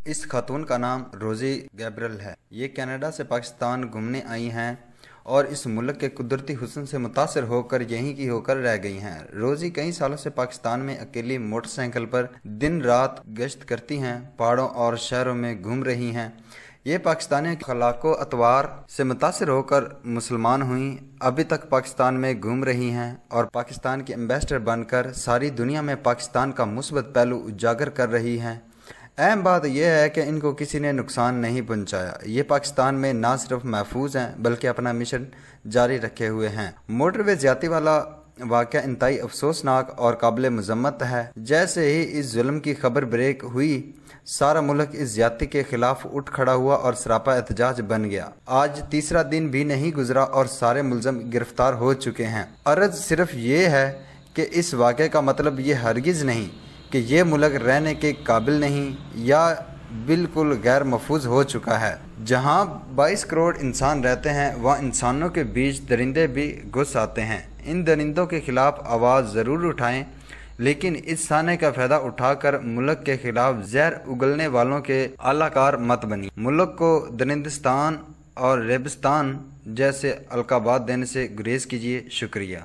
इस खातून का नाम रोजी गैब्रियल है। ये कनाडा से पाकिस्तान घूमने आई हैं और इस मुल्क के कुदरती हुस्न से मुतासर होकर यहीं की होकर रह गई हैं। रोजी कई सालों से पाकिस्तान में अकेली मोटरसाइकिल पर दिन रात गश्त करती हैं, पहाड़ों और शहरों में घूम रही हैं। ये पाकिस्तानी अखलाको अतवार से मुतासर होकर मुसलमान हुई, अभी तक पाकिस्तान में घूम रही हैं और पाकिस्तान की एम्बेसडर बनकर सारी दुनिया में पाकिस्तान का मुस्बत पहलू उजागर कर रही हैं। अहम बात यह है कि इनको किसी ने नुकसान नहीं पहुंचाया। ये पाकिस्तान में ना सिर्फ महफूज हैं बल्कि अपना मिशन जारी रखे हुए हैं। मोटरवे ज्यादती वाला वाक़या इंतहाई अफसोसनाक और काबिल मजम्मत है। जैसे ही इस जुल्म की खबर ब्रेक हुई, सारा मुल्क इस ज्यादती के खिलाफ उठ खड़ा हुआ और सरापा एहतजाज बन गया। आज तीसरा दिन भी नहीं गुजरा और सारे मुलजम गिरफ्तार हो चुके हैं। अर्ज सिर्फ ये है कि इस वाक़े का मतलब ये हरगिज़ नहीं कि ये मुल्क रहने के काबिल नहीं या बिल्कुल गैर महफूज हो चुका है। जहाँ 22 करोड़ इंसान रहते हैं वहाँ इंसानों के बीच दरिंदे भी घुस आते हैं। इन दरिंदों के खिलाफ आवाज़ ज़रूर उठाएं, लेकिन इस साने का फ़ायदा उठाकर मुल्क के खिलाफ जहर उगलने वालों के आलाकार मत बनिए। मुल्क को दरिंदिस्तान और रेगिस्तान जैसे अलकाबात देने से गुरेज कीजिए। शुक्रिया।